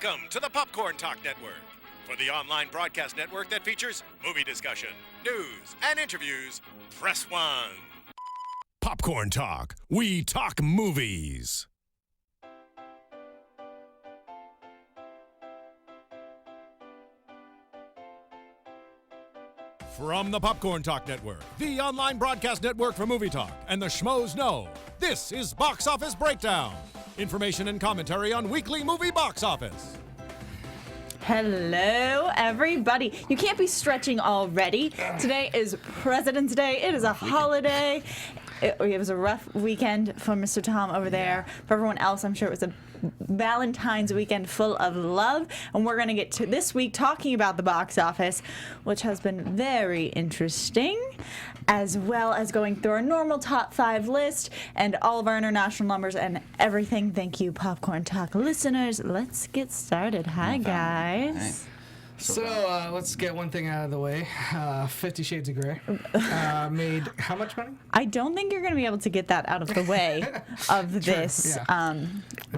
Welcome to the Popcorn Talk Network, for the online broadcast network that features movie discussion, news, and interviews. Press 1. Popcorn Talk. We talk movies. From the Popcorn Talk Network, the online broadcast network for movie talk, and the Schmoes know, this is Box Office Breakdown. Information and commentary on weekly movie box office. Hello, everybody. You can't be stretching already. Today is President's Day. It is a holiday. It was a rough weekend for Mr. Tom over there. For everyone else, I'm sure it was a Valentine's weekend full of love. And we're going to get to this week talking about the box office, which has been very interesting, as well as going through our normal top 5 list and all of our international numbers and everything. Thank you, Popcorn Talk listeners. Let's get started. Hi, guys. So let's get one thing out of the way. 50 Shades of Grey made how much money? I don't think you're going to be able to get that out of the way of this It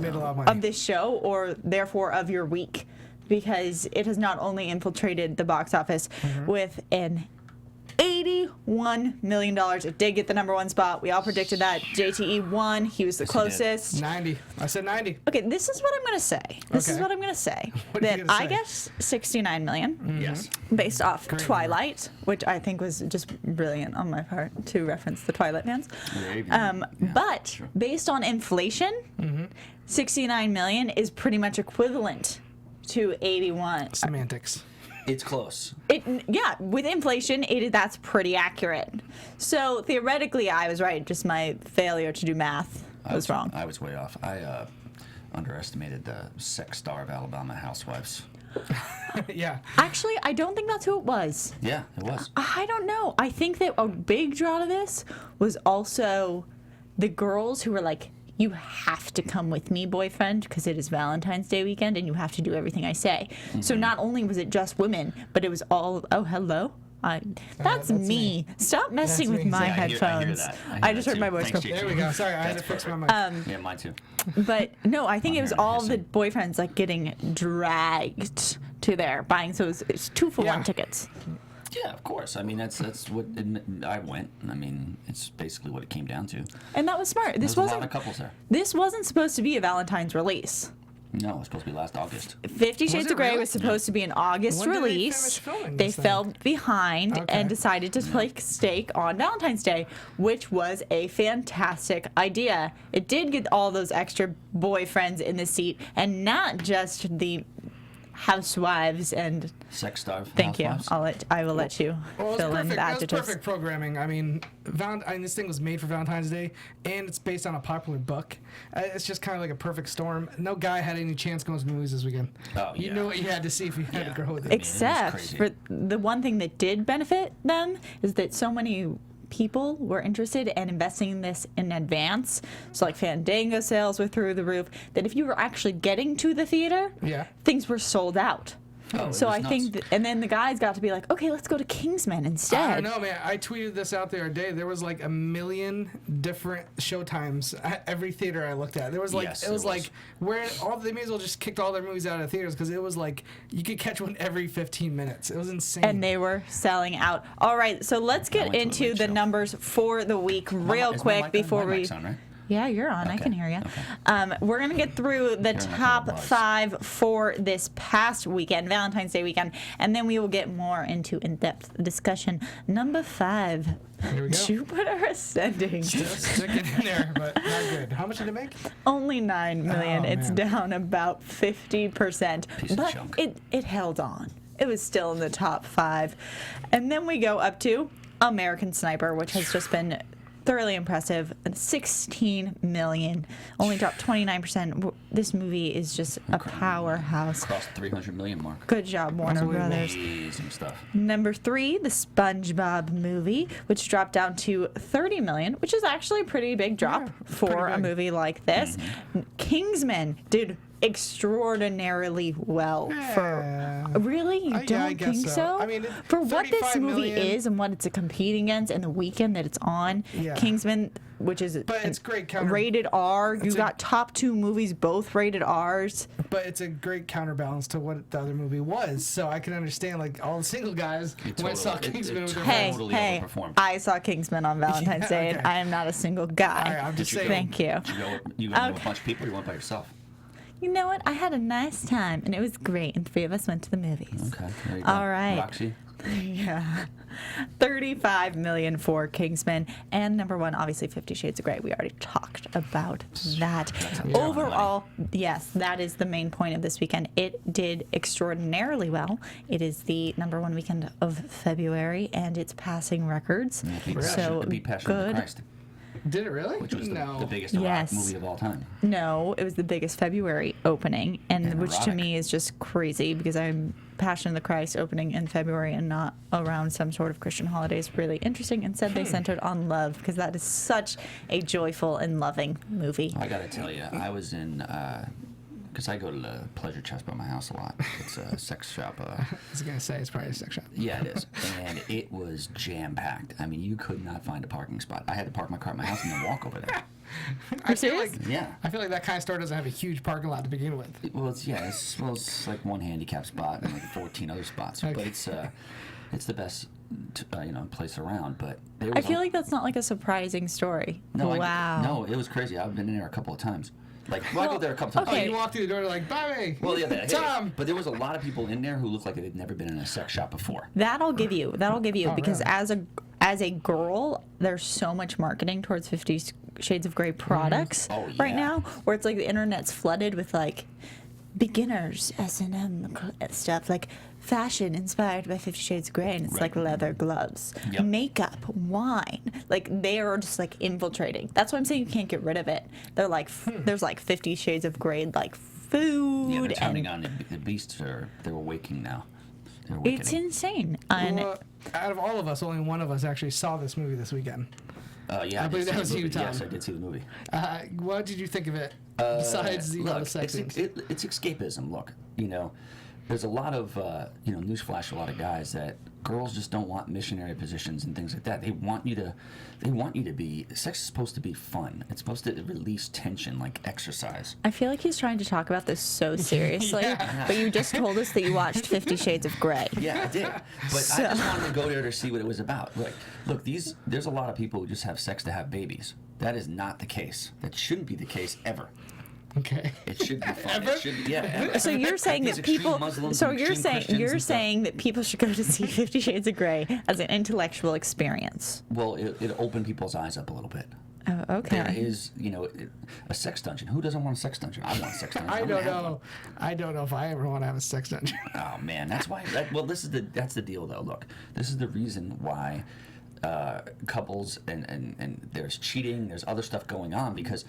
made a lot of money. of this show, or therefore of your week, because it has not only infiltrated the box office with an $81 million. It did get the number 1 spot. We all predicted that. JTE won. He was the closest. 90. I said 90. Okay, this is what I'm going to say. This is what I'm going to say. What are you That gonna I say? guess 69 million. Yes. Based off Great Twilight, which I think was just brilliant on my part to reference the Twilight fans. But based on inflation, 69 million is pretty much equivalent to 81. Semantics. It's close. With inflation, that's pretty accurate. So theoretically, I was right. Just my failure to do math was wrong. I was way off. I underestimated the sex star of Alabama Housewives. Yeah. Actually, I don't think that's who it was. Yeah, it was. I don't know. I think that a big draw to this was also the girls who were like, you have to come with me, boyfriend, because it is Valentine's Day weekend and you have to do everything I say. So not only was it just women, but it was all, oh, hello. That's me. Stop messing with me. my Yeah, I hear headphones. that. I just heard my voice Thanks, go. JT. There we go. Sorry, I had to fix my mic. Yeah, mine too. But no, I think it was hearing all the hissing. boyfriends like getting dragged to there buying. So it's 2-for-1 tickets. Yeah, of course. I mean, that's what I went. I mean, it's basically what it came down to. And that was smart. This There's a lot wasn't of couples there. This wasn't supposed to be a Valentine's release. No, it was supposed to be last August. 50 Shades it of Grey really? was supposed to be an August When did they release. finish filming They this thing? fell behind Okay. and decided to take stake on Valentine's Day, which was a fantastic idea. It did get all those extra boyfriends in the seat, and not just the housewives and Sex star. thank you. Housewives. I will let you Well, it was fill in perfect. the That was adjectives. perfect programming. I mean, this thing was made for Valentine's Day, and it's based on a popular book. It's just kind of like a perfect storm. No guy had any chance going to the movies this weekend. Oh, You yeah. knew what you had to see if you had Yeah. to go with it. Except crazy. for the one thing that did benefit them is that so many people were interested in investing in this in advance. So like Fandango sales were through the roof, that if you were actually getting to the theater, Yeah. things were sold out. Oh, it So was I think, nuts. and then the guys got to be like, okay, let's go to Kingsman instead. I don't know, man. I tweeted this out the other day. There was like 1 million different showtimes at every theater I looked at. There was like Yes, it was there was. like where they may as well just kicked all their movies out of theaters because it was like you could catch one every 15 minutes. It was insane. And they were selling out. All right, so let's get went to a into late the show. numbers for the week real Is my quick mic on? before My we. mic's on, right? Yeah, you're on. I Okay, can hear you. okay. We're going to get through the not top gonna buzz. 5 for this past weekend, Valentine's Day weekend, and then we will get more into in-depth discussion. Number 5, Here we go. Jupiter Ascending. Just stick it in there, but not good. How much did it make? Only 9 million. Oh, It's man. down about 50%. Piece of But junk. it held on. It was still in the top 5. And then we go up to American Sniper, which has just been thoroughly impressive. 16 million. Only dropped 29%. This movie is just a powerhouse. Crossed the 300 million mark. Good job, Warner Unbelievable. Brothers. Amazing stuff. Number 3, the SpongeBob movie, which dropped down to 30 million, which is actually a pretty big drop Yeah, it's for pretty a big. movie like this. Kingsman did extraordinarily well for really you don't I guess think so? I mean, for what this 35 movie million. is and what it's competing against and the weekend that it's on, Yeah. Kingsman, which is But it's great rated R. You a- got top 2 movies both rated R's. But it's a great counterbalance to what the other movie was, so I can understand like all the single guys It went and saw totally- Kingsman with their Hey, friends. Totally hey, overperformed. I saw Kingsman on Valentine's Yeah, Day, and okay. I am not a single guy. All right, I'm just Did you saying. Thank you. You go with a bunch of people, or you went by yourself? You know what? I had a nice time, and it was great, and 3 of us went to the movies. Okay, there you go. All right. Roxy? Yeah. 35 million for Kingsman, and number 1, obviously 50 Shades of Grey. We already talked about that. Overall, yes, that is the main point of this weekend. It did extraordinarily well. It is the number 1 weekend of February, and it's passing records. So It beat Passion of the good. Christ, Did it really? which was no. the biggest Yes. erotic movie of all time. No, it was the biggest February opening, and And which to erotic. me is just crazy because I'm Passion of the Christ opening in February and not around some sort of Christian holiday is really interesting. Instead, they centered on love because that is such a joyful and loving movie. I gotta tell you, I was in, because I go to the Pleasure Chest by my house a lot. It's a sex shop. I was gonna say it's probably a sex shop. Yeah, it is. And it was jam-packed. I mean, you could not find a parking spot. I had to park my car at my house and then walk over there. I feel serious? like Yeah. I feel like that kind of store doesn't have a huge parking lot to begin with. Well, it's like one handicap spot and like 14 other spots. Okay. But it's the best, place around. But there I was feel like that's not like a surprising story. Wow. No, it was crazy. I've been in there a couple of times. Like, I go there a couple times. okay. Oh, you walk through the door like, bye, Well, yeah, Tom. but there was a lot of people in there who looked like they'd never been in a sex shop before. That I'll give you. Because really? as a girl, there's so much marketing towards 50 Shades of Grey products Oh, right yeah. now, where it's like the internet's flooded with like beginners S&M stuff, like fashion inspired by 50 Shades of Grey, and it's like leather gloves, Yep. makeup, wine. Like they are just like infiltrating. That's why I'm saying you can't get rid of it. They're like there's like 50 Shades of Grey like food Yeah, they're and turning on the beasts. They're awaking now. They're it's awakening. insane. And Well, out of all of us, only one of us actually saw this movie this weekend. Yeah, I believe did that see was the you, movie. Tom. Yes, I did see the movie. What did you think of it? Besides the Look, sex scenes. it's escapism. Look, there's a lot of, newsflash, a lot of guys that girls just don't want missionary positions and things like that. They want you to be, sex is supposed to be fun. It's supposed to release tension like exercise. I feel like he's trying to talk about this so seriously, but you just told us that you watched 50 Shades of Grey. Yeah, I did. But I just wanted to go there to see what it was about. Look, there's a lot of people who just have sex to have babies. That is not the case. That shouldn't be the case ever. Okay. It should be fun. Ever? It should, yeah, ever. So you're saying These that extreme people. Muslims So and you're extreme saying Christians you're and stuff. saying that people should go to see 50 Shades of Grey as an intellectual experience. Well, it opened people's eyes up a little bit. Oh, okay. There is, a sex dungeon. Who doesn't want a sex dungeon? I want a sex dungeon. I I'm don't gonna have know. one. I don't know if I ever want to have a sex dungeon. Oh man, that's why. That's the deal though. Look, this is the reason why couples and there's cheating, there's other stuff going on because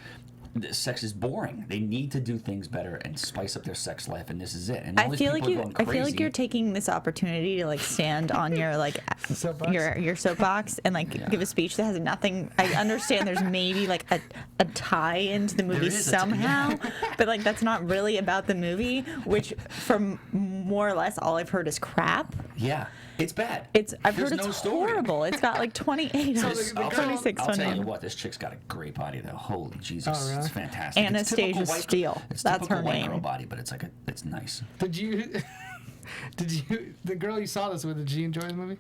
sex is boring. They need to do things better and spice up their sex life, and this is it. And all I these feel people like you. are going I feel like crazy. you're taking this opportunity to like stand on your like Soapbox? your soapbox and like give a speech that has nothing. I understand there's maybe like a tie into the movie is a tie, somehow, but like that's not really about the movie. Which, from more or less, all I've heard is crap. Yeah, it's bad. I've There's heard no it's story. horrible. It's got like 28 So or the girl- 26 I'll on tell you it. what, this chick's got a great body though. Holy Jesus, Oh, really? it's fantastic. It's Anastasia typical white- Steele. It's That's typical her white name. girl body, but it's nice. Did you? The girl you saw this with? Did she enjoy the movie?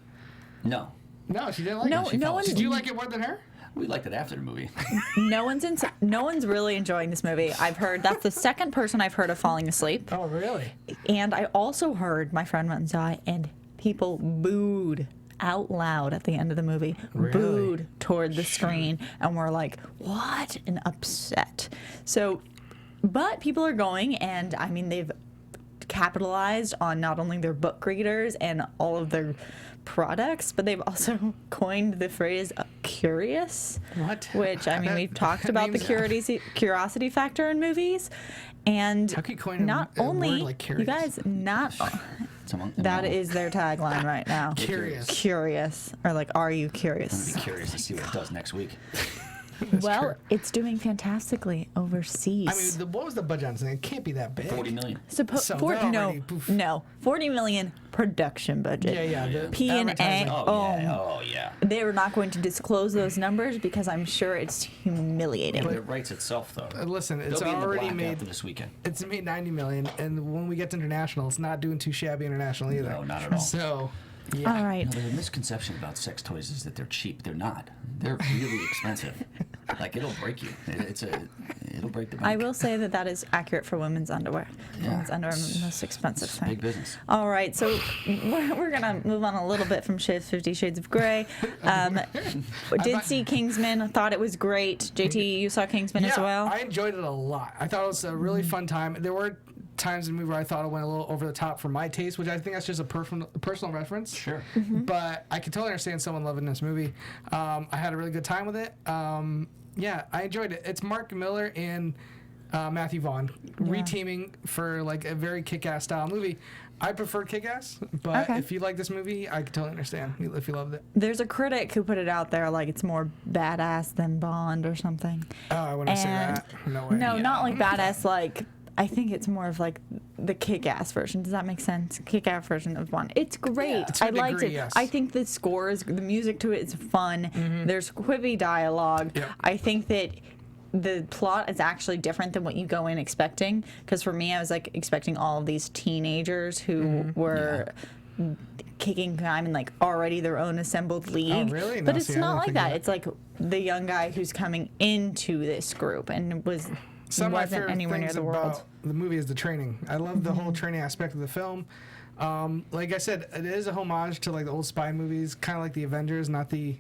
No, No, she didn't like No, it. she no fell one. Did you like it more than her? we liked it after the movie. No one's really enjoying this movie. I've heard that's the second person I've heard of falling asleep, Oh, really? and I also heard my friend went and saw it, and people booed out loud at the end of the movie, Really? booed toward the screen, and were like, "What?" and upset. So, but people are going, and I mean they've capitalized on not only their book readers and all of their products, but they've also coined the phrase curious. What? Which, I mean, we've talked about the curiosity factor in movies. And How could you coin not a word only, like you curious? guys, not, that is their tagline right now. Curious. Curious. Or like, are you I'm curious? gonna be curious to see what it does next week. Well, true. it's doing fantastically overseas. I mean, what was the budget on this thing? It can't be that big. 40 million. So they're already, poof. No, 40 million production budget. Yeah. The P and A. advertising. Oh yeah. They were not going to disclose those numbers because I'm sure it's humiliating. But it writes itself though. Listen, it's They'll be in the already black made. after this weekend. It's made 90 million, and when we get to international, it's not doing too shabby international either. No, not at all. So, yeah. All right. The misconception about sex toys is that they're cheap. They're not. They're really expensive. Like it'll break you. It'll break the bank. I will say that is accurate for women's underwear. Yeah. Women's underwear is the most expensive It's thing. big business. All right, so we're gonna move on a little bit from 50 Shades of Grey. Did see Kingsman. Thought it was great. JT, you saw Kingsman as well. I enjoyed it a lot. I thought it was a really fun time. There were times in the movie where I thought it went a little over the top for my taste, which I think that's just a personal reference. Sure. But I can totally understand someone loving this movie. I had a really good time with it. Yeah, I enjoyed it. It's Mark Miller and Matthew Vaughn reteaming for like a very kick-ass style movie. I prefer Kick-Ass, but if you like this movie, I can totally understand if you loved it. There's a critic who put it out there like it's more badass than Bond or something. Oh, I wouldn't say And- that. No way. No, not like badass. Like I think it's more of like the kick-ass version. Does that make sense? Kick-ass version of Bond. It's great. Yeah, to a I liked degree, it. yes. I think the score is the music to it is fun. There's quippy dialogue. Yep. I think that the plot is actually different than what you go in expecting. Because for me, I was like expecting all of these teenagers who were kicking time and like already their own assembled league. really? But No, it's see, I not didn't like think that. that. It's like the young guy who's coming into this group and wasn't anywhere near the world. About the movie is the training. I love the whole training aspect of the film. Like I said, it is a homage to like the old spy movies, kind of like the Avengers, not the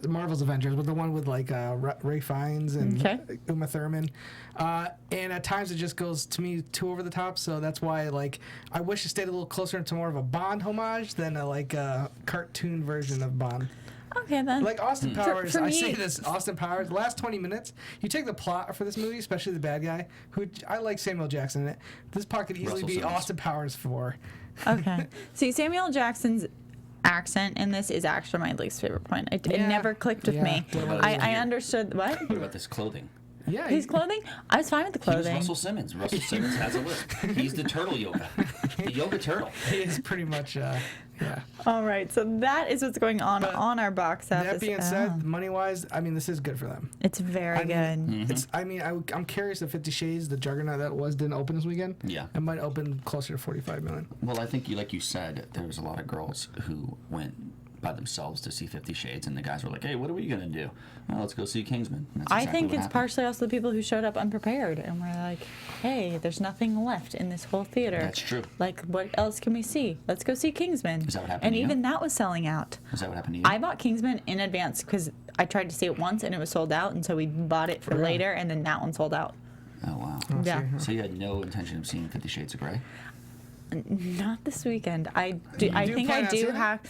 Marvel's Avengers, but the one with like Ray Fiennes and Uma Thurman. And at times it just goes to me too over the top. So that's why like I wish it stayed a little closer to more of a Bond homage than a cartoon version of Bond. Okay, then. Like Austin Powers, for I me- say this, Austin Powers, the last 20 minutes, you take the plot for this movie, especially the bad guy, who I like Samuel Jackson in it. This part could easily Russell be Simmons. Austin Powers 4. Okay. See, Samuel Jackson's accent in this is actually my least favorite point. It Yeah. never clicked with Yeah. me. What about I his understood what? What about this clothing? Yeah. His clothing? I was fine with the He was clothing. Russell Simmons. Russell Simmons has a list. He's the turtle yoga. The yoga turtle. He is pretty much, yeah. All right, so that is what's going on But our box office. That being said, money-wise, I mean, this is good for them. it's very good. I'm curious if 50 Shades, the juggernaut that was, didn't open this weekend. Yeah. It might open closer to 45 million. Well, I think, like you said, there was a lot of girls who went by themselves to see 50 Shades, and the guys were like, hey, what are we going to do? Well, let's go see Kingsman. And that's I exactly think what it's happened. partially also the people who showed up unprepared and were like, hey, there's nothing left in this whole theater. That's true. Like, what else can we see? Let's go see Kingsman. Is that what happened And to you? even that was selling out. Is that what happened to you? I bought Kingsman in advance because I tried to see it once and it was sold out, and so we bought it for Really? later, and then that one sold out. Oh, wow. Yeah. So you had no intention of seeing 50 Shades of Grey? Not this weekend. I do think I plan on do seeing it? have.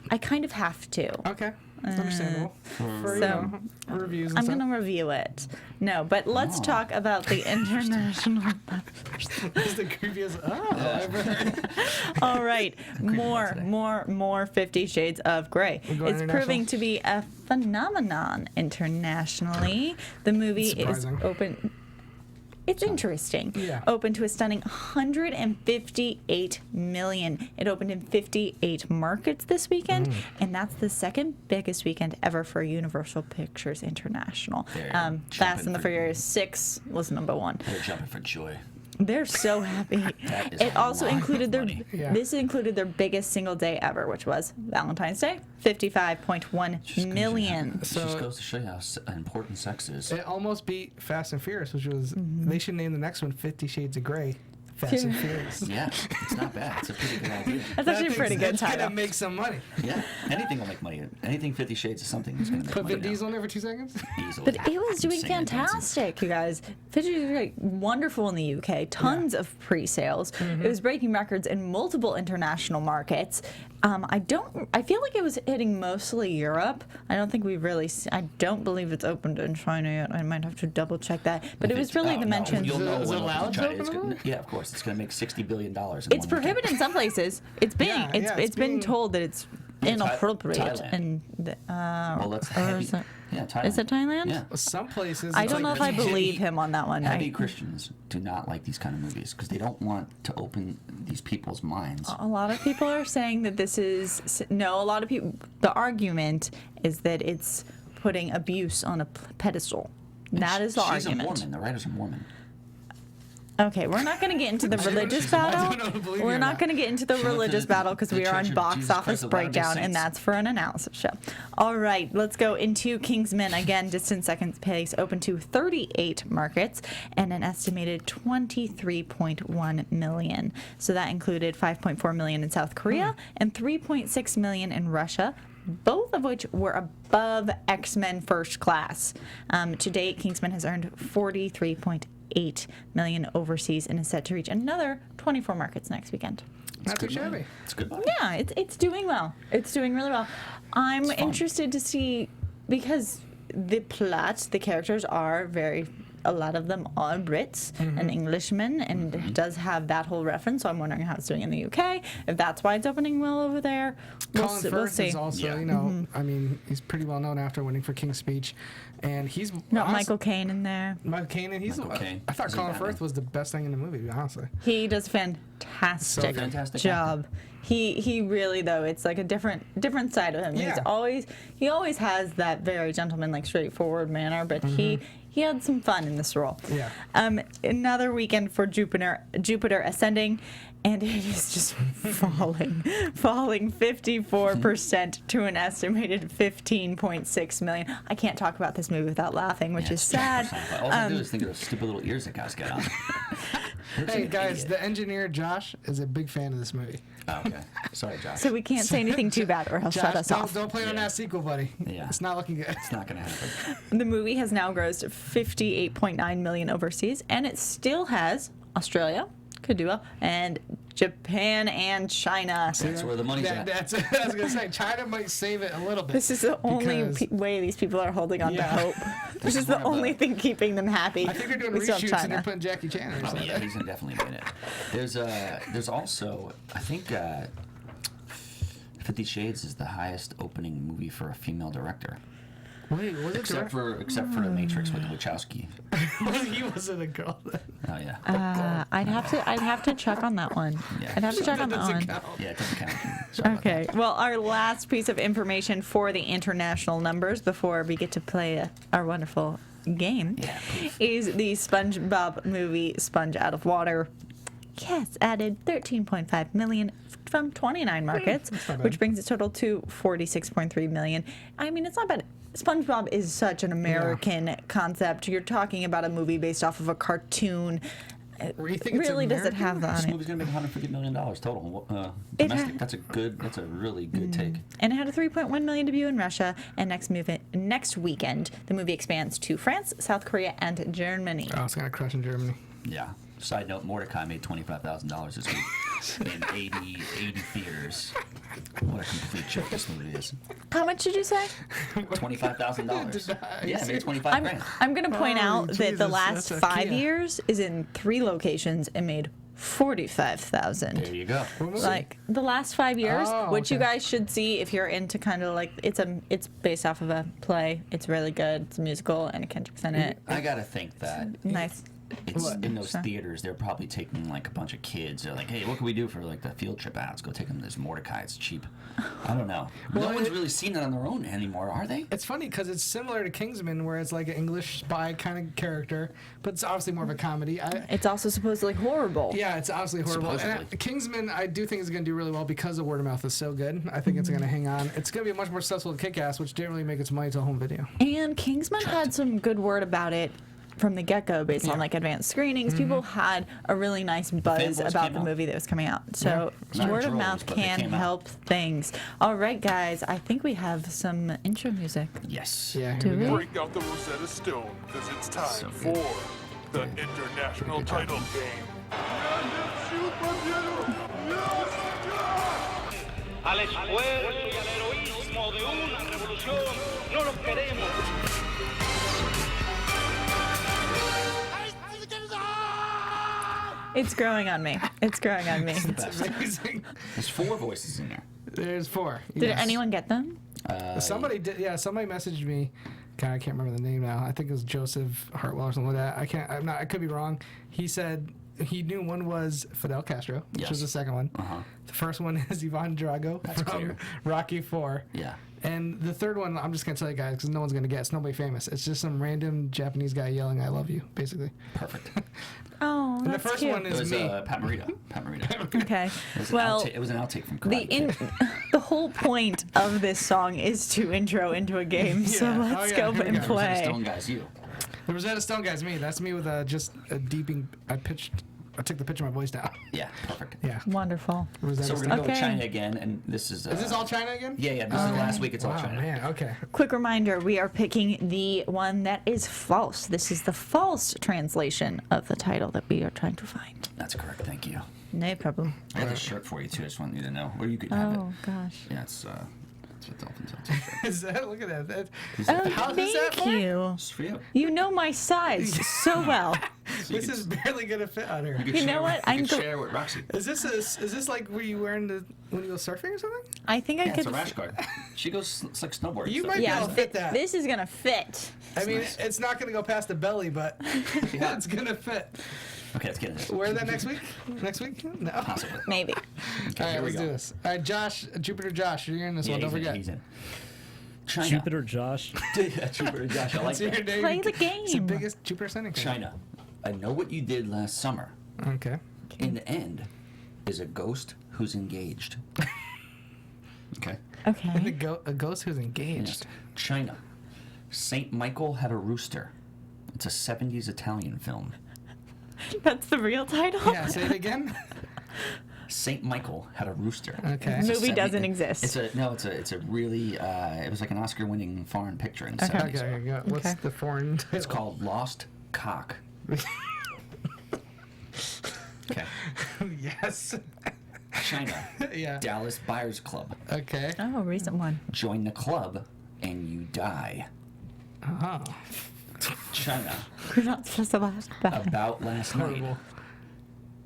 I kind of have to. Okay. It's understandable. For, So, reviews and I'm stuff. going to review it. No, but let's talk about the international. It's the creepiest. I've ever heard. All right, today. more 50 Shades of Grey. We're going It's international? proving to be a phenomenon internationally. The movie is Surprising. open. It's interesting. Yeah. Opened to a stunning 158 million. It opened in 58 markets this weekend, and that's the second biggest weekend ever for Universal Pictures International. They're Fast jumping and the for- Furious 6 was number one. They're jumping for joy. They're so happy. That is It a also lot included of their money. Yeah. this included their biggest single day ever, which was Valentine's Day, 55.1 million. It So- just goes to show you how important sex is. It almost beat Fast and Furious, which was, they should name the next one 50 Shades of Grey. Fast and Furious. Yeah, it's not bad. It's a pretty good idea. That's actually a pretty good It's title. gonna make some money. Yeah, anything will make money. Anything 50 Shades of something is going to make Put money Vin now. Diesel in there for 2 seconds. But Easily. it was doing Singing and dancing. fantastic, you guys. Fidget was like wonderful in the UK. Tons of pre-sales. It was breaking records in multiple international markets. I feel like it was hitting mostly Europe. I don't think we've really. I don't believe it's opened in China yet. I might have to double check that. But it was really the mention. You'll know Is it when allowed to China open is in gonna- Europe? Yeah, of course. It's going to make $60 billion. In It's one weekend. prohibited in some places. It's being Yeah, it's yeah, it's it's been being- told that it's inappropriate. Thailand. And Well, that's or heavy. is it, Yeah, Thailand. is it Thailand? Yeah. Well, some places. I it's don't know like if I really believe heavy. him on that one. Heavy Christians do not like these kind of movies because they don't want to open these people's minds. A lot of people are saying that this is no. A lot of people. The argument is that it's putting abuse on a pedestal. That is the She's argument. a Mormon. The writer's a Mormon. Okay, we're not going to get into the religious battle. We're not going to get into the religious battle because we are on Box Office Breakdown, and that's for an analysis show. All right, let's go into Kingsman. Again, distant second place, open to 38 markets and an estimated 23.1 million. So that included 5.4 million in South Korea and 3.6 million in Russia, both of which were above X-Men First Class. To date, Kingsman has earned 43.8 million overseas and is set to reach another 24 markets next weekend. Not too shabby. It's good. Yeah, it's doing well. It's doing really well. I'm interested to see, because the plot, the characters are a lot of them are Brits and Englishmen, and it does have that whole reference, so I'm wondering how it's doing in the UK, if that's why it's opening well over there. Colin We'll Firth see. is also, I mean, he's pretty well known after winning for King's Speech, and he's Got Michael Caine in there. Michael Caine, and Michael Caine. I thought He's Colin Batman. Firth was the best thing in the movie, honestly. He does fantastic, Fantastic job. He really, though, it's like a different side of him. Yeah. He always has that very gentleman-like, straightforward manner, but he had some fun in this role. Yeah. Another weekend for Jupiter Ascending, and it is just falling 54% to an estimated 15.6 million. I can't talk about this movie without laughing, which is sad. All I do is think of those stupid little ears that guys got on. Hey guys, the engineer Josh is a big fan of this movie. Oh, okay. Sorry, Josh. So we can't say anything too bad, or he'll shut us off. Don't play on Yeah. that sequel, buddy. Yeah. It's not looking good. It's not going to happen. The movie has now grossed 58.9 million overseas, and it still has Australia, could do well, and Japan and China. That's where the money's at. That's I was gonna say. China might save it a little bit. This is the only because- way these people are holding on to Yeah. hope. This is the one of only the- thing keeping them happy. I think they're doing We still have reshoots and China. they're putting Jackie Chan in or Oh, something. yeah, he's definitely in it. There's also, I think, 50 Shades is the highest opening movie for a female director. Wait, was it Except for The Matrix with Wachowski. he wasn't a girl then. Oh yeah. I'd have to check on that one. Yeah. I'd have to check on that Doesn't one. count. Yeah, it doesn't count. Sorry about Okay. Well, our last piece of information for the international numbers before we get to play our wonderful game Yeah, please. is the SpongeBob movie Sponge Out of Water. Yes, added 13.5 million from 29 markets, not bad. which brings its total to 46.3 million. I mean, it's not bad. SpongeBob is such an American concept. You're talking about a movie based off of a cartoon. You think it's Really, does it American? have that This on it? movie's gonna make $150 million total It domestic. ha- That's a really good take. And it had a 3.1 million debut in Russia. And next weekend, the movie expands to France, South Korea, and Germany. Oh, it's gonna crush in Germany. Yeah. Side note: Mordecai made $25,000 this week in 80 theaters. What a complete joke this movie is. How much did you say? $25,000. you Yeah, I made serious? 25 grand. I'm going to point Oh, out that the Jesus, last that's a 5 Kia. years is in 3 locations and made 45,000. There you go. Like the last 5 years, Oh, which you okay. guys should see if you're into kind of like it's based off of a play. It's really good. It's a musical and Kendrick's in it. I gotta think that Nice. it's What? in those Sure. theaters. They're probably taking like a bunch of kids. They're like, "Hey, what can we do for like the field trip out? Let's go take them to this Mordecai. It's cheap." I don't know. Well, no one's it- really seen that on their own anymore, are they? It's funny because it's similar to Kingsman, where it's like an English spy kind of character, but it's obviously more of a comedy. It's also supposedly horrible. Yeah, it's obviously horrible. And Supposedly. Kingsman, I do think is going to do really well because the word of mouth is so good. I think it's going to hang on. It's going to be much more successful than Kick-Ass, which didn't really make its money to home video. And Kingsman had some good word about it from the get-go based on like advanced screenings. People had a really nice buzz fanboys about came the out. movie that was coming out. So Not word of trolls, mouth but they can came out. help things. All right, guys, I think we have some intro music. Yes. Yeah, Do here we we? go. Break out the Rosetta Stone, because it's time So for good. the international title game. Al esfuerzo y al heroísmo de una revolución no los queremos. It's growing on me. It's growing on me. It's amazing. There's 4 voices in there. There's 4. Did yes. anyone get them? Somebody did. Yeah, somebody messaged me. God, I can't remember the name now. I think it was Joseph Hartwell or something like that. I could be wrong. He said he knew one was Fidel Castro, which was the second one. The first one is Ivan Drago from clear. Rocky 4. Yeah. And the third one, I'm just going to tell you guys because no one's going to guess. Nobody famous. It's just some random Japanese guy yelling, I love you, basically. Perfect. Oh, And that's the first cute. one It is was me. Pat Morita. Pat Morita. Okay. It Well, was an outtake from Karate Kid. the whole point of this song is to intro into a game. So Yeah. let's Oh, yeah, go here we and go. Rosetta play. Stone guy's you. The Rosetta Stone guy's me. That's me with just a deeping. I took the pitch of my voice down. Yeah, perfect. Yeah. Wonderful. Rosetta So we're Stone. gonna go with Okay. China again, and this is. Is this all China again? Yeah, yeah. This is last week. It's all Wow, China. man. Okay. Quick reminder, we are picking the one that is false. This is the false translation of the title that we are trying to find. That's correct. Thank you. No problem. I have this shirt for you too. I just want you to know. Or you could have Oh, it. gosh. Yeah, it's what Dolphins are. T-shirt. Is that? Look at that. Oh, How is that thank for? you. It's for you. You know my size so well. So you This can- is barely gonna fit on her. could You know share- what? You I'm could go- share with Roxy. Is this like were you wearing when you go surfing or something? I think I Yeah, it's could. a rash guard. She goes. It's like snowboarding. You stuff. might be Yeah, able to fit that. this is gonna fit. I mean, nice. it's not gonna go past the belly, but Yeah. it's gonna fit. Okay, let's get it. Wear that next week? Next week? No. Possibly. Maybe. Okay, All right, here we let's go. do this. All right, Josh, Jupiter Josh, you're in this Yeah, one. Don't he's in, forget. he's in. China. Jupiter Josh. Yeah, Jupiter Josh. I like What's your that. name? Play the It's the game. biggest Jupiter sending. China. I know what you did last summer. Okay. In the end, is a ghost who's engaged. Okay. And Okay. a ghost who's Yes. engaged. China. Saint Michael had a rooster. It's a 70s Italian film. That's the real title? Yeah, say it again. Saint Michael had a rooster. Okay. It's a Movie 70 doesn't exist. It's a really it was like an Oscar-winning foreign picture in the 70s. Okay, okay, go. What's Okay. the foreign title? It's called Lost Cock. Okay. Yes. China. Yeah. Dallas Buyers Club. Okay. Oh, a recent one. Join the club and you die. Oh. China. We're not supposed to laugh about it. About last night. Horrible.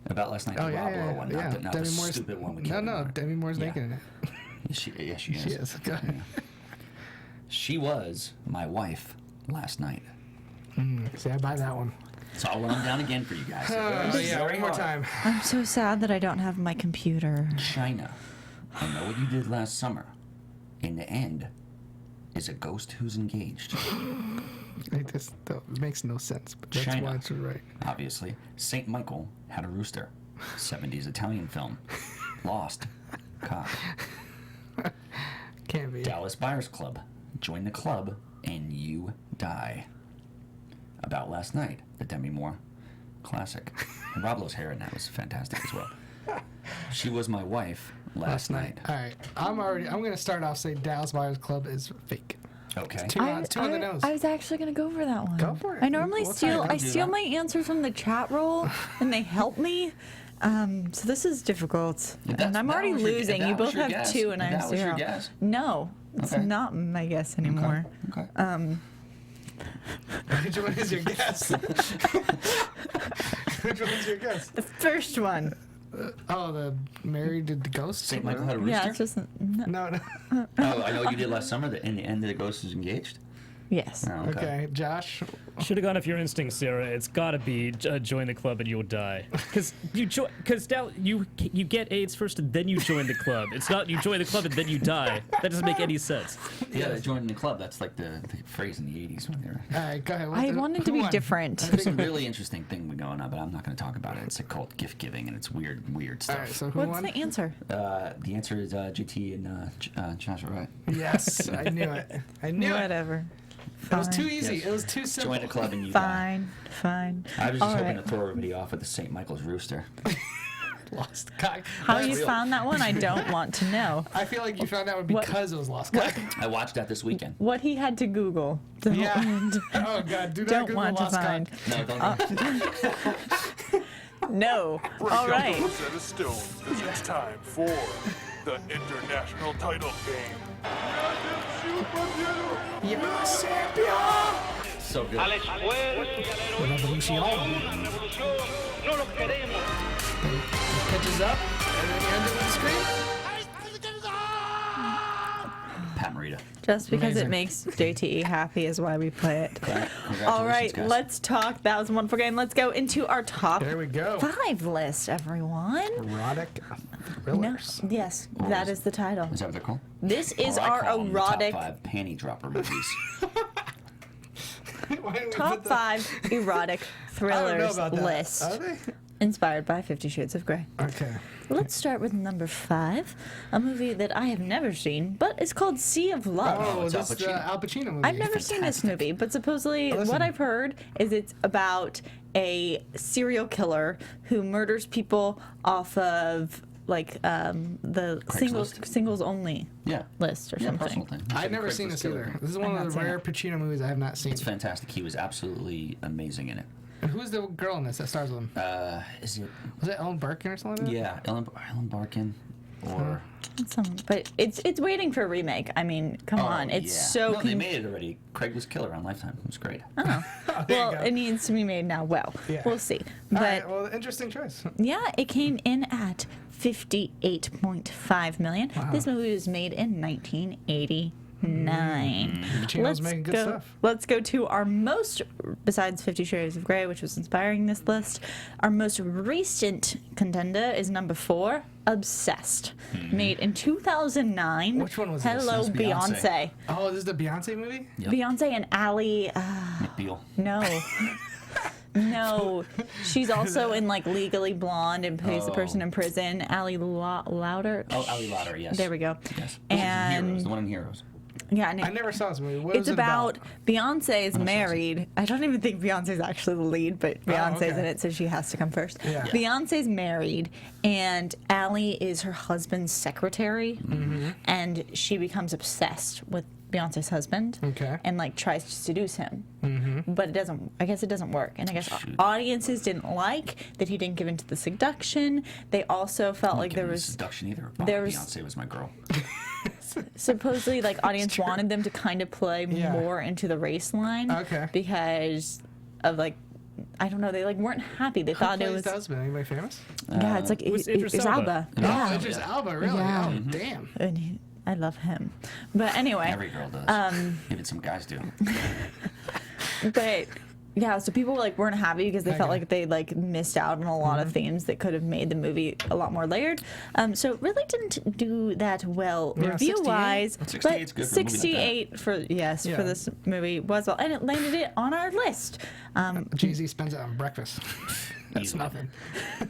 About last night. Oh, The yeah, Rob yeah, Lowe one, yeah. not the Demi Moore's, stupid one we No, can't no, remember. Demi Moore's Yeah. naked in it. She is. She is. Go ahead. She was my wife last night. See, I buy that one. So I'll run them down again for you guys. Oh, Very, yeah, very one more hard. time. I'm so sad that I don't have my computer. China. I know what you did last summer. In the end, is a ghost who's engaged. Like this makes no sense, but that's China. why it's right. Obviously, Saint Michael had a rooster. 70s Italian film. Lost Cock. Can't be. Dallas Buyers Club. Join the club and you die. About last night, the Demi Moore classic. And Rob Lowe's hair in that was fantastic as well. She was my wife last night. All right. I'm going to start off saying Dallas Buyers Club is fake. Okay. Two on the nose. I was actually gonna go for that one. Go for it. I normally We'll steal. try it. I Do steal that. my answers from the chat roll, and they help me. So this is difficult, If and I'm that already was your- if losing. that You was both your have guess, 2, and if I have that was 0. your guess. No, it's Okay. not my guess anymore. Okay. Which one is your guess? Which one is your guess? The first one. Oh, the married to the ghost? Saint Michael had a rooster? Yeah, it's just no. No. Oh, I know what you did last summer. That in the end, the ghost is engaged. Yes. Oh, Okay, Josh. Should have gone with your instinct, Sarah. It's got to be join the club and you'll die. Because you get AIDS first and then you join the club. It's not you join the club and then you die. That doesn't make any sense. Yeah, they joined the club. That's like the phrase in the 80s when they were. All right, go ahead. I wanted to who be won? different. There's some really interesting thing going on, but I'm not going to talk about it. It's called gift giving, and it's weird All stuff. right, so who What's won? the answer? The answer is JT and Josh, right? Yes, I knew it. I knew it. Whatever. It was too Fine. easy. Yes. It was too simple. Join the club and you die. Fine. I was just All hoping right. to throw everybody off with the St. Michael's rooster. Lost cock. How That's you real. found that one, I don't want to know. I feel like you found out What- because it was lost cock. I watched that this weekend. What he had to Google. Don't, Yeah. Oh God! Do not don't Google want to lost find. cock. No, don't. No. Break All up right. the Rosetta Stone, because it's time for the international title game. Yes, So good. Al esfuerzo y a la heroísmo de una revolución no los queremos. Pitches up, and then you end it with a scream. Just because Amazing. it makes JTE happy is why we play it. Congratulations, All right, guys. let's talk. That was a wonderful game. Let's go into our top There we go. 5 list, everyone. Erotic No, thrillers. yes, Or that is- is the title. Is that what they're called? This is Or I our call them the erotic top 5 panty dropper movies. Why did we top put that- 5 erotic I don't know thrillers about that. list, Are they? inspired by 50 Shades of Grey. Okay. Let's start with number 5, a movie that I have never seen, but it's called Sea of Love. Oh, it's Al this Pacino. Al Pacino movie. I've never seen this movie, but supposedly Listen. what I've heard is it's about a serial killer who murders people off of like the Craigslist. singles only Yeah. list or Yeah, something. personal thing. I've never seen this either. This is one I've of not the seen rare it. Pacino movies I have not seen. It's fantastic. He was absolutely amazing in it. And who's the girl in this that stars with him? Is it? Was it Ellen Barkin or something like that? Yeah, Ellen Barkin, or But it's waiting for a remake. I mean, come on, it's yeah. so. No, they made it already. Craigslist Killer on Lifetime. It was great. There you well, go. it needs to be made now. Well, Yeah. we'll see. All But right, well, interesting choice. yeah, it came in at 58.5 million. This movie was made in 1989. Pacino's making good stuff. Let's go to our most, besides 50 Shades of Grey, which was inspiring this list, our most recent contender is number 4, Obsessed. Made in 2009. Which one was this? Hello, This is Beyonce. Beyonce. Oh, this is the Beyonce movie? Yep. Beyonce and Ali. McBeal. No. No. She's also in like Legally Blonde and plays the person in prison. Ali Louder. Oh, Ali Lauder, yes. There we go. Yes. And Heroes, the one in Heroes. yeah, and I never saw this movie. What it's was it about Beyonce is married. I don't even think Beyonce's actually the lead, but Beyonce's okay. in it, so she has to come first. Yeah. Beyonce's married, and Allie is her husband's secretary, and she becomes obsessed with Beyonce's husband, Okay. and like tries to seduce him, but it doesn't. I guess it doesn't work, and I guess audiences didn't like that he didn't give in to the seduction. They also felt like there was seduction either. there was- Beyonce was my girl. supposedly like audience wanted them to kind of play Yeah. more into the race line Okay. because of like I don't know, they like weren't happy. They Who thought it plays was the husband? Anybody famous? yeah, it's like was it Idris was Elba. Alba. Yeah. Oh, Idris Elba, really? Yeah. Oh, damn. And I love him. But anyway, Every girl does. Even some guys do. but yeah, so people like weren't happy because they felt Okay. like they like missed out on a lot of themes that could have made the movie a lot more layered. So it really didn't do that well Yeah, review wise. 68 But is good for a movie like that. 68 for Yeah. for this movie was well, and it landed it on our list. Jay-Z spends it on breakfast. That's Easily. nothing.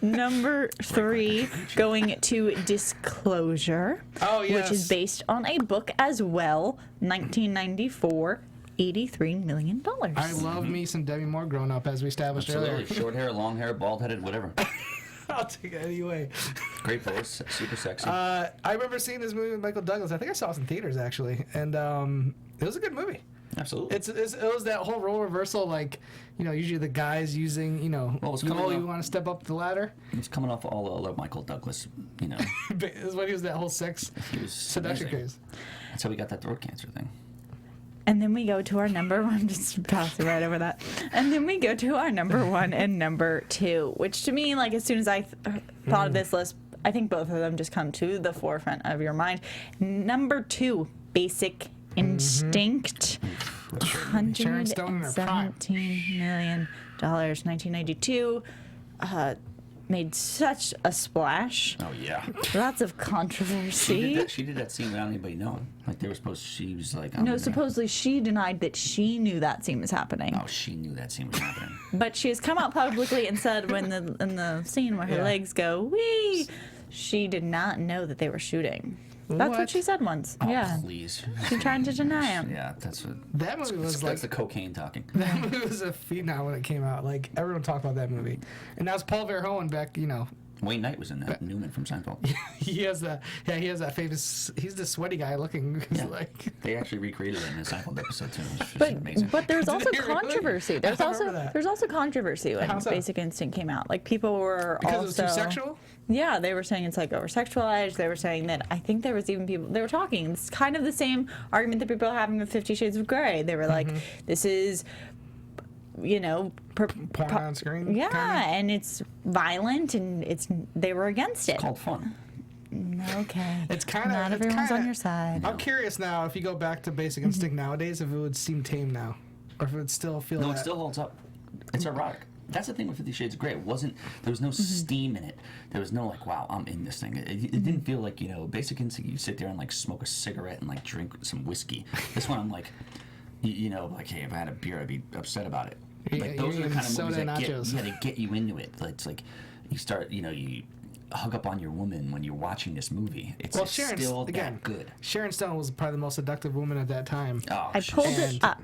Number 3, going to Disclosure, Oh, which yes. is based on a book as well, 1994, $83 million. I love me some Demi Moore growing up, as we established Absolutely. earlier. Short hair, long hair, bald headed, whatever. I'll take it anyway. Great voice, super sexy. I remember seeing this movie with Michael Douglas. I think I saw it in theaters, actually. And it was a good movie. Absolutely. It was that whole role reversal, like, usually the guys using, Well, it's coming you up- want to step up the ladder. He's coming off all of Michael Douglas, Is when he was that whole sex He was seduction amazing. craze. That's how we got that throat cancer thing. And then we go to our number one, just passing right over that. And then we go to our number 1 and number 2, which to me, like as soon as I thought of this list, I think both of them just come to the forefront of your mind. Number 2, Basic Instinct, Sharon Stone in her prime. $117 million, 1992. Made such a splash. Oh yeah. Lots of controversy. She did that scene without anybody knowing. Like they were supposed. She was like. No, supposedly she denied that she knew that scene was happening. Oh, she knew that scene was happening. But she has come out publicly and said when in the scene where her Yeah. legs go wee, she did not know that they were shooting. That's what What? she said once. Oh, Yeah. please. She's trying to deny him. Yeah, that's what. That movie was That's like the cocaine talking. that movie was a phenom when it came out. Like everyone talked about that movie, and that was Paul Verhoeven back. Wayne Knight was in that. Newman from Seinfeld. He has that famous. He's the sweaty guy looking. Yeah. Like They actually recreated it in a Seinfeld episode too. Which was But amazing. there's also Did they really? controversy. I remember that. There's also controversy when How so? Basic Instinct came out. Like people were because also it was too sexual. Yeah, they were saying it's like over sexualized. They were saying that I think there was even people they were talking. It's kind of the same argument that people are having with 50 Shades of Grey. They were like, this is, Porn on screen. yeah, kinda? and it's violent, and they were against it. It's called fun. Okay. It's kind of not everyone's on your side. I'm curious now if you go back to Basic Instinct nowadays, if it would seem tame now, or if it would still feel. No, that. it still holds up. It's erotic. That's the thing with 50 Shades of Grey. It wasn't. There was no steam in it. There was no like, wow, I'm in this thing. It didn't feel like Basic Instinct. You sit there and like smoke a cigarette and like drink some whiskey. This one, I'm like, like, hey, if I had a beer, I'd be upset about it. Like those are the kind of movies that get you into it. It's like you start, you hug up on your woman when you're watching this movie. It's still that good. Sharon Stone was probably the most seductive woman at that time. Oh, I pulled it up.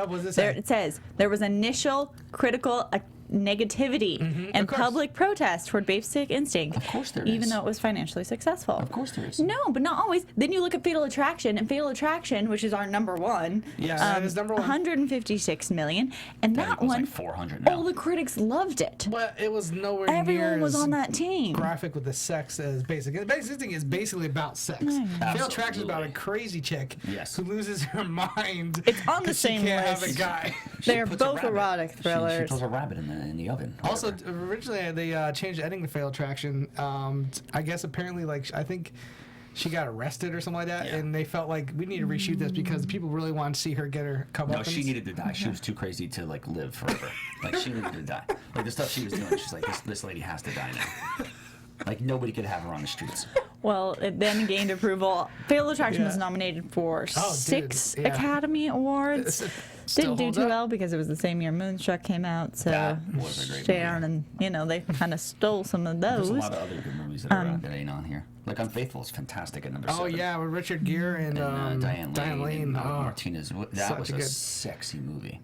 What does it There say? it says there was initial critical negativity and public protest toward Basic Instinct. Of course there even is. though it was financially successful. Of course there is. No, but not always. Then you look at Fatal Attraction, and Fatal Attraction, which is our number one. Yeah, that is number one. 156 million, and that was one, like 400 now. all the critics loved it. But it was nowhere near Everyone was as on that team. graphic with the sex as Basic. Basic Instinct is basically about sex. Fatal Attraction is about a crazy chick who loses her mind. It's on the 'cause she same can't have a list. guy. They're puts a both rabbit. erotic She thrillers. throws a rabbit in the oven. Also, originally they changed the ending to Fatal Attraction. I guess apparently, I think she got arrested or something like that, and they felt like we need to reshoot this because people really want to see her get her come up. No, she needed to die. She was too crazy to live forever. She needed to die. Like the stuff she was doing, she's like, this lady has to die now. Like nobody could have her on the streets. Well, it then gained approval. Fatal Attraction was nominated for 6 Academy Awards. Didn't do too well because it was the same year Moonstruck came out. So That was a great Sharon and they kind of stole some of those. There's a lot of other good movies that are that ain't on here. Like Unfaithful is fantastic at number 7. Oh yeah, with Richard Gere and Diane Lane. And, Martinez. That such was a a good- sexy movie.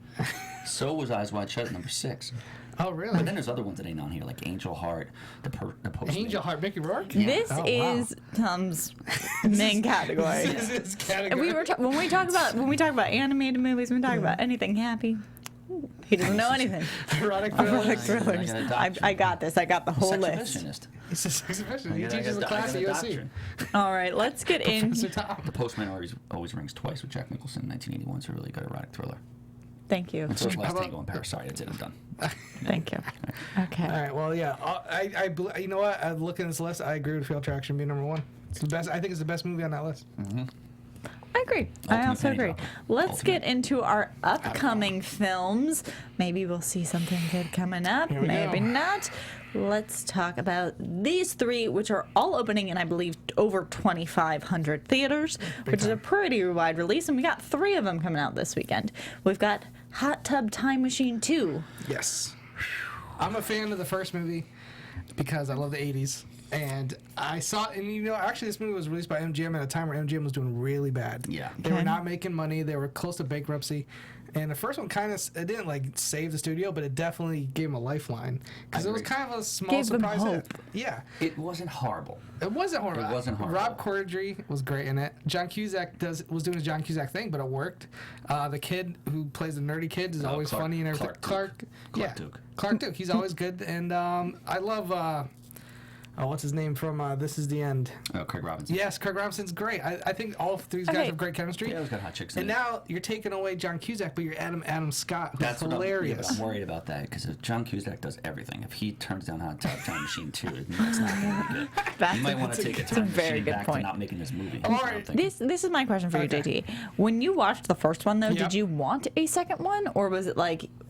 So was Eyes Wide Shut at number 6. Oh really? But then there's other ones that ain't on here, like Angel Heart, the Postman. Angel Heart, Mickey Rourke. This Oh, wow. is Tom's main category. This is his category. And when we talk about animated movies, when we talk about anything happy, he doesn't know anything. erotic Erotic thrillers. thrillers. I got a doctrine. I got this. I got the whole list. Sexhibitionist. He's a sex offender. He I got teaches a a class at I got a USC. doctrine. All right, let's get in. Professor Tom. The Postman always rings twice with Jack Nicholson in 1981. It's a really good erotic thriller. Thank you. And so is How Last about- Tango in Paris. Sorry, that's it. I'm done. Thank you. Okay. All right. Well, yeah. You know what? Looking at this list, I agree with Fatal Attraction being number 1. It's the best. I think it's the best movie on that list. I agree. I Ultimate also penny agree. dropper. Let's Ultimate. get into our upcoming films. Maybe we'll see something good coming up. Here we Maybe go. not. Let's talk about these 3, which are all opening in, I believe, over 2,500 theaters, which is a pretty wide release. And we got 3 of them coming out this weekend. We've got Hot Tub Time Machine 2. Yes. I'm a fan of the first movie because I love the 80s. And I saw, and actually this movie was released by MGM at a time where MGM was doing really bad. Yeah. They were not making money. They were close to bankruptcy. And the first one it didn't save the studio, but it definitely gave them a lifeline. Because it was agree. kind of a small Gave them surprise. hope. Yeah. It wasn't horrible. It wasn't horrible. It wasn't horrible. Rob Corddry was great in it. John Cusack was doing his John Cusack thing, but it worked. The kid who plays the nerdy kid is always Clark- funny and everything. Clark Duke. Clark Duke. He's always good. And I love, what's his name from This Is the End? Oh, Craig Robinson. Yes, Craig Robinson's great. I think all 3 guys Okay. have great chemistry. Yeah, he's got hot chicks in And it. now you're taking away John Cusack, but you're Adam Scott, who's That's hilarious. What I'm worried about that because if John Cusack does everything, if he turns down Hot Tub Time Machine 2, it's not going to be good. You might want to take a that's a time very machine good back point. to not making this movie. Or- I don't think. This is my question for you, Okay. JT. When you watched the first one, though, Yep. did you want a second one? Or was it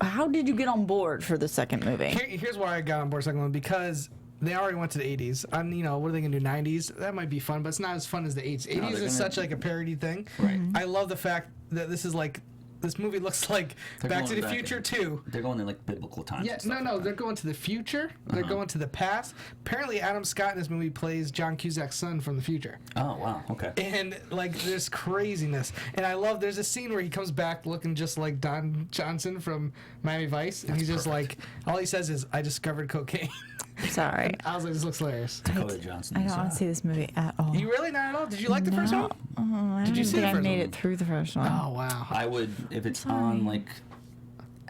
how did you get on board for the second movie? Here's why I got on board second one, because they already went to the 80s. And, what are they going to do, 90s? That might be fun, but it's not as fun as the 80s. 80s they're is gonna- such a parody thing. Right. I love the fact that this movie looks like They're Back to going the back Future in- 2. They're going in biblical times. Yeah, and stuff no, like they're that. going to the future. They're going to the past. Apparently, Adam Scott in this movie plays John Cusack's son from the future. Oh wow, okay. And there's craziness, and I love. There's a scene where he comes back looking just like Don Johnson from Miami Vice, and he's just all he says is, "I discovered cocaine." Sorry. I was like, "This looks hilarious." Dakota Johnson. I is, don't want to see this movie at all. You really not at all? Did you like the first one? I Did you don't see think the I first made one? it through the first one. Oh wow. I would if it's on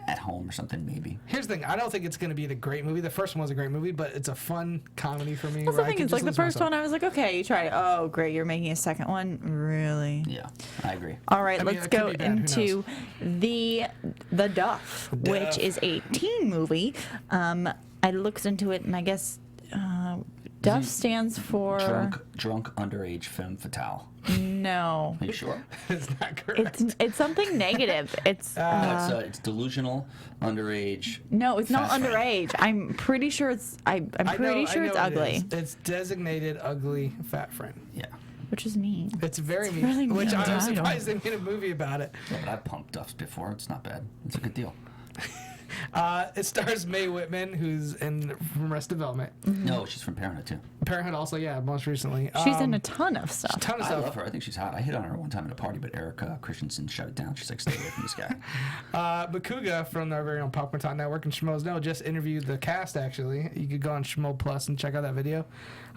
at home or something maybe. Here's the thing. I don't think it's going to be a great movie. The first one was a great movie, but it's a fun comedy for me. That's where the I thing could is, just the lose first myself. one, I was like, okay, you tried it. Oh, great, you're making a second one? Really? Yeah, I agree. All right, I mean, let's it could go be bad, who into the Duff, which is a teen movie. I looked into it, and I guess Duff stands for Drunk underage femme fatale. no. Are you sure? It's not correct. It's something negative. It's It's delusional underage. no, it's not fat friend. underage. I'm pretty sure it's I'm pretty sure it's ugly, It's designated ugly fat friend. Yeah. which is mean. It's very mean, really which mean I'm title. surprised they made a movie about it. Yeah, but I've pumped Duffs before. It's not bad. It's a good deal. It stars Mae Whitman, who's from Arrested Development. No, she's from Parenthood too. Parenthood also, yeah, most recently. She's in a ton of stuff. ton of I stuff. love her. I think she's hot. I hit on her one time at a party, but Erica Christensen shut it down. She's like, stay away from this guy. Bakuga from our very own Popcorn Talk Network and Schmoes Know just interviewed the cast, actually. You could go on Schmo Plus and check out that video.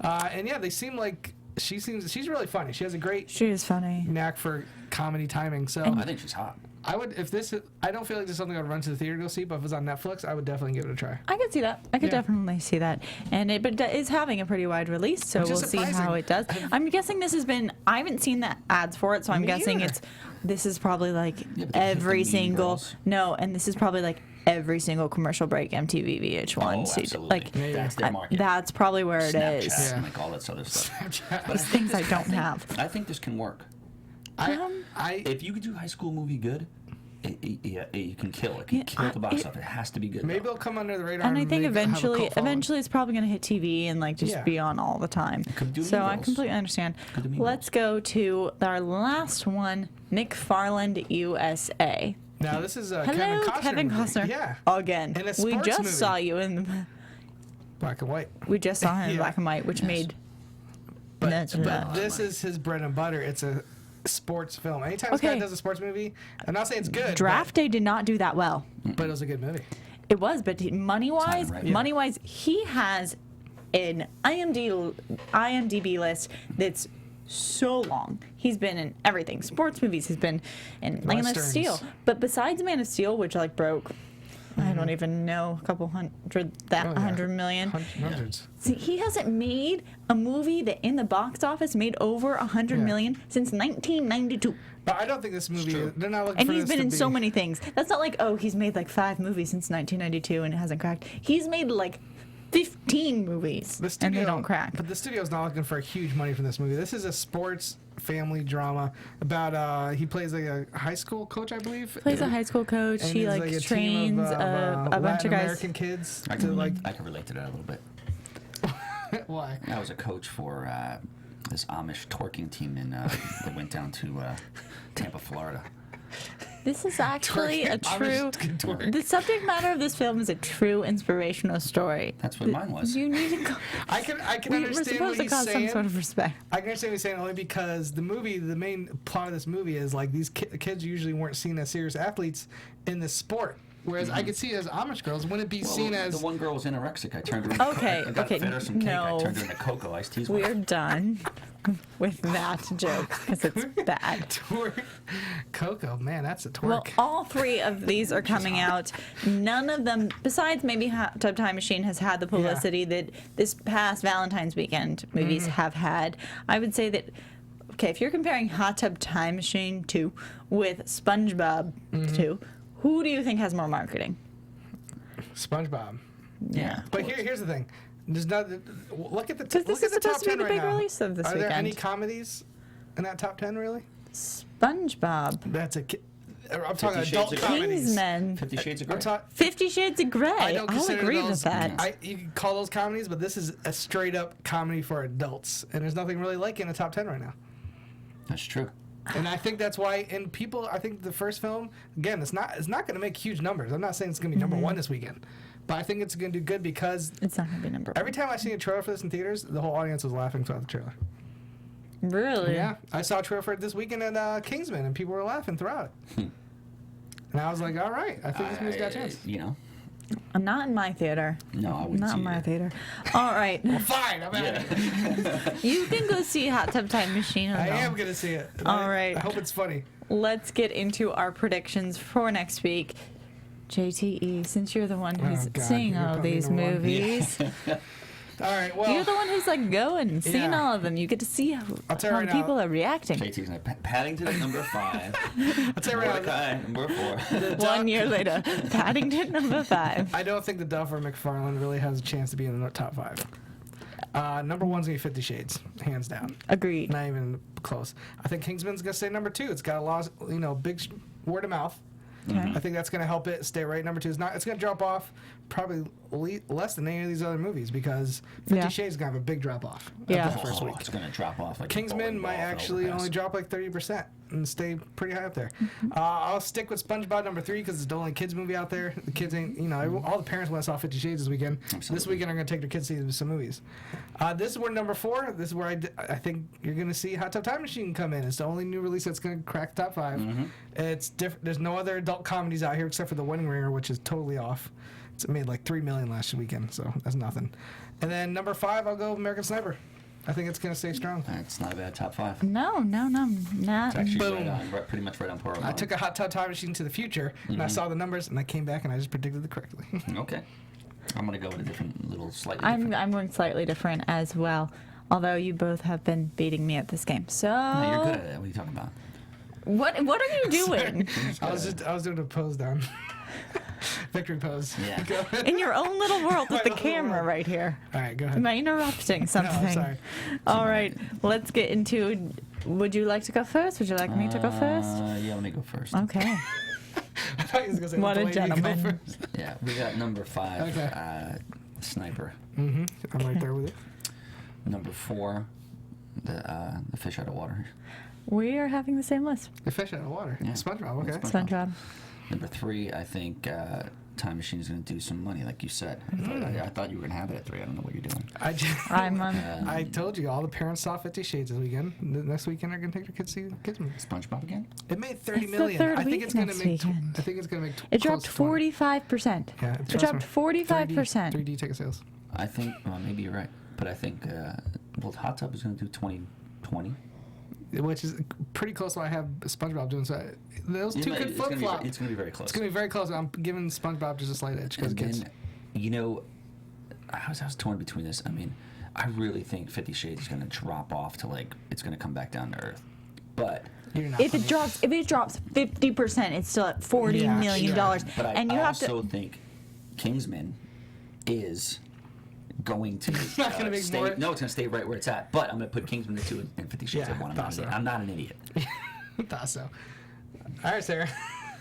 And yeah, they seem like she's really funny. She has a great She is funny. knack for comedy timing. So I think she's hot. I would, I don't feel like this is something I'd run to the theater to go see, but if it's on Netflix, I would definitely give it a try. I could see that. I could Yeah. definitely see that. But it is having a pretty wide release, so Which we'll is see how surprising. it does. I'm guessing this has been. I haven't seen the ads for it, so I'm Me guessing either. this is probably like Yeah, but they hit the every Mean single Girls. no, and this is probably like every single commercial break MTV VH1. Oh, so absolutely. like That's their market. that's probably where it Snapchat is. and like all that other stuff. But These things I don't have. I think this can work. I If you could do high school movie good, you can kill. It can kill the box office. It has to be good. maybe though. it'll come under the radar. And I think have a cult following. eventually it's probably going to hit TV and like just Yeah. be on all the time. Could do So Mean I Girls. completely understand. Could do Mean Let's go to our last one, McFarland USA. Now this is Hello, Kevin Costner. movie. Costner. Yeah, Again, In a we sports just movie. saw you in the. black and white. We just saw him in Yeah. black and white, which made. But this is his bread and butter. It's a sports film. Anytime this guy Okay. does a sports movie, I'm not saying it's good. Draft Day did not do that well. but it was a good movie. It was, but money wise, Time, right? Yeah. he has an IMDb list that's so long. He's been in everything. Sports movies. He's been in Man of Westerns. Steel. But besides Man of Steel, which like broke, I don't even know, a couple hundred, that Oh, yeah. 100 million. Hundreds. See, he hasn't made a movie that in the box office made over 100 Yeah. million since 1992. But I don't think this movie. They're not looking And for he's this been to in be, so many things. That's not like, oh, he's made like 5 movies since 1992 and it hasn't cracked. He's made like 15 movies The studio, and they don't crack. But the studio's not looking for huge money from this movie. This is a sports family drama about he plays like a high school coach, I believe. Plays a high school coach. And He he's like a team trains of, a bunch Latin of guys. American kids I to can, like. I can relate to that a little bit. Why? I was a coach for this Amish twerking team that went down to Tampa, Florida. This is actually a Twerk. true. Amish can twerk. The subject matter of this film is a true inspirational story. That's what mine was. You need to go. I can We're understand what supposed to he's cause some saying. sort of respect. I can understand what he's saying only because the main plot of this movie is like these kids usually weren't seen as serious athletes in this sport. Whereas I could see it as Amish girls. Wouldn't it be Well, seen as the one girl was anorexic. I turned her into Okay, I got okay, fed her some cake. no. I turned her into cocoa iced teas. We're done with that joke because it's bad. twerk? Coco, man, that's a twerk. Well, all 3 of these are coming out. None of them, besides maybe Hot Tub Time Machine, has had the publicity that this past Valentine's weekend movies have had. I would say that, okay, if you're comparing Hot Tub Time Machine 2 with SpongeBob 2, who do you think has more marketing? SpongeBob. Yeah. But here's the thing. There's not. Look at the. Because this look is at the top supposed to be 10 the right big now. release of this Are there weekend. any comedies in that top 10? Really? SpongeBob. That's a. I'm talking 50 Shades adult of Grey. comedies. Kingsman. 50 Shades of Grey. I'm talking. 50 Shades of Grey. I don't I'll consider agree those. with that. You can call those comedies, but this is a straight up comedy for adults, and there's nothing really like it in the top 10 right now. That's true. And I think that's why. And people, I think the first film, again, it's not going to make huge numbers. I'm not saying it's going to be number one this weekend, but I think it's going to do good because It's not going to be number 1. every time I see a trailer for this in theaters, the whole audience was laughing throughout the trailer. Really? Yeah, I saw a trailer for it this weekend at Kingsman, and people were laughing throughout it. And I was like, all right, I think this movie's got a chance. You know, Not in my theater. no, I wouldn't Not see in my it. theater. All right. Fine, I'm at it. You can go see Hot Tub Time Machine. I am going to see it. All right. I hope it's funny. Let's get into our predictions for next week. JTE, since you're the one who's Oh, God, seeing you're all putting me these number one. movies, All right, well, you're the one who's like going and seeing Yeah. all of them. You get to see how tell you right now- people are reacting. JT's like Paddington at number 5. I'll tell you right now, Mordecai number 4. 1 year later, Paddington number 5. I don't think the Duff or McFarland really has a chance to be in the top 5. Number one's gonna be 50 Shades, hands down. Agreed. Not even close. I think Kingsman's gonna stay number 2. It's got a lot, big word of mouth. Okay. I think that's gonna help it stay right. Number 2 is not. It's gonna drop off probably less than any of these other movies because 50 Shades is gonna have a big drop off. Yeah. After the first week. It's gonna drop off like a Kingsman bowling might ball actually overpass. only drop like 30% and stay pretty high up there. I'll stick with SpongeBob number 3 because it's the only kids movie out there. The kids ain't, all the parents went and saw 50 Shades this weekend. Absolutely. This weekend are going to take their kids to see some movies. This is where number 4, this is where I think you're going to see Hot Tub Time Machine come in. It's the only new release that's going to crack the top 5. It's different. There's no other adult comedies out here except for The Wedding Ringer, which is totally off. It's made like $3 million last weekend, so that's nothing. And then number 5, I'll go with American Sniper. I think it's going to stay strong. It's not a bad top 5. No, not. It's actually Boom. pretty much right on par. I took a Hot Tub Time Machine to the future, and I saw the numbers, and I came back, and I just predicted it correctly. Okay. I'm going to go with a different, slightly I'm different. I'm going slightly different as well. Although you both have been beating me at this game, so No, you're good at it. What are you talking about? what are you doing I was doing a pose down. Victory pose. Yeah. Go ahead. in your own little world with the little camera world. right here? All right, go ahead. Am I interrupting something? No, I'm sorry. All right, let's get into. Would you like to go first? Would you like me to go first? Yeah, let me go first. Okay. I thought he was gonna say, What a "Wait, you go gentleman." first." Yeah, we got number 5, Okay. Sniper. I'm right there with you. Number 4, the fish out of water. We are having the same list. The fish out of water. Yeah. SpongeBob. Okay. SpongeBob. Number 3, I think Time Machine is going to do some money, like you said. I thought you were going to have it at 3. I don't know what you're doing. I told you all the parents saw 50 Shades this weekend. The next weekend are gonna take their kids to see kids movies. SpongeBob again? It made 30 It's the million. third I think week it's gonna next make. weekend. I think it's gonna make. It close dropped to 20. 45%. Yeah, It dropped 45%. 3D ticket sales. I think, well, maybe you're right. But I think, Hot Tub is going to do 2020. Which is pretty close to what I have SpongeBob doing. So those two could flip flop. It's going to be very close. It's gonna be very close. I'm giving SpongeBob just a slight edge because And kids. then, I was torn between this. I mean, I really think 50 Shades is going to drop off to, it's going to come back down to earth. But You're not If funny. it drops 50%, it's still at $40 million. But I And you have also to. think Kingsman is going to not gonna make stay. more- No, it's going to stay right where it's at. But I'm going to put Kingsman at 2 and 50 Shades Yeah, at 1. thought so. I'm not an idiot. Thought so. All right, Sarah.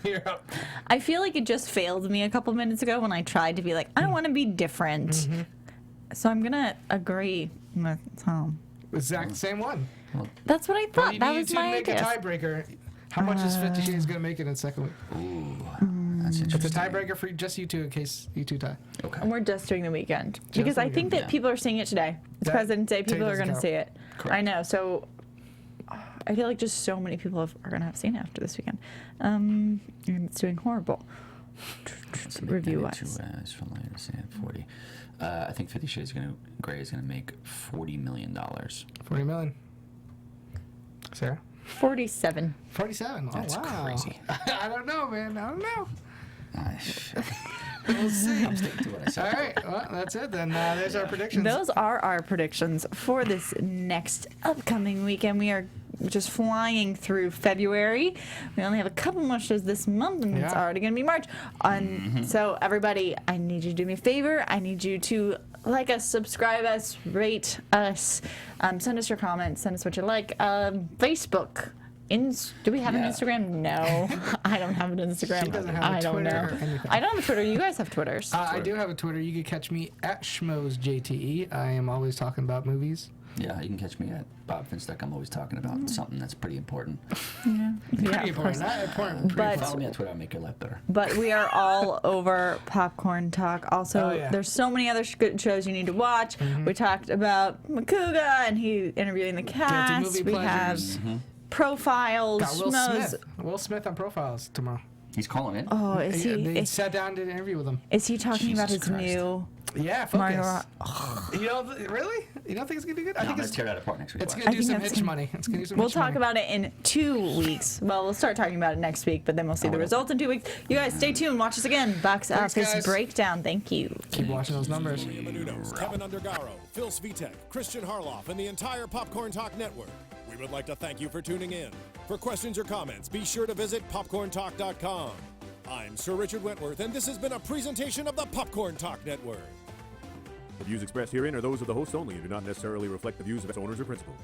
You're up. I feel like it just failed me a couple minutes ago when I tried to be like, I want to be different. So I'm gonna agree with Tom. Exact same one. That's what I But thought. you That need was to my make a idea. tiebreaker. How much is 50 Shades going to make it in second week? Ooh, that's It's a interesting. tiebreaker for just you two in case you two tie. Okay. And we're just doing the weekend because the I think weekend. that Yeah. people are seeing it today. It's That President's Day. today People are doesn't going to count. see it. Correct. I know. So I feel like just so many people are going to have seen it after this weekend. And it's doing horrible. Review wise. It's from later, say at 40. I think 50 Shades Grey is going to make $40 million. 40 million. Sarah? 47. 47. Oh, That's wow. crazy. I don't know, man. I don't know. We'll see. I'm sticking to what I said. All right. Well, that's it then. There's our predictions. Those are our predictions for this next upcoming weekend. We are just flying through February. We only have a couple more shows this month, and it's Yeah. already going to be March. So, everybody, I need you to do me a favor. I need you to like us, subscribe us, rate us, send us your comments, send us what you like. Facebook. Do we have an Yeah. Instagram? No, I don't have an Instagram. She doesn't have a I don't Twitter know. or anything. I don't have a Twitter. You guys have Twitters. I do have a Twitter. You can catch me at SchmoesJTE. I am always talking about movies. Yeah, you can catch me at Bob Finstock. I'm always talking about something that's pretty important. Yeah, Pretty of important. course. Not important. Pretty But- Follow me on Twitter. I'll make your life better. But we are all over Popcorn Talk. Also, Oh, yeah. there's so many other good shows you need to watch. We talked about Makuga and he interviewing the cast. movie We have pleasures. Profiles, Got Will Schmoes. Smith. Will Smith on Profiles tomorrow. He's calling in. Oh, is They he? sat down and did an interview with him. Is he talking about his Jesus Christ. new Yeah, Mario? focus. You know, really? You don't think it's gonna do good? I No, I'm think going it's to tear that apart next week. it's Watch. gonna I do think some that's hitch gonna- money. It's gonna do some. We'll hitch talk money. about it in 2 weeks. Well, we'll start talking about it next week, but then we'll see the results in 2 weeks. You guys stay tuned. Watch us again. Box Thanks, office guys. breakdown. Thank you. Keep watching those numbers. Maria Menounos, Kevin Undergaro, Phil Svitek, Christian Harloff, and the entire Popcorn Talk Network. We would like to thank you for tuning in. For questions or comments, be sure to visit popcorntalk.com. I'm Sir Richard Wentworth, and this has been a presentation of the Popcorn Talk Network. The views expressed herein are those of the hosts only and do not necessarily reflect the views of its owners or principals.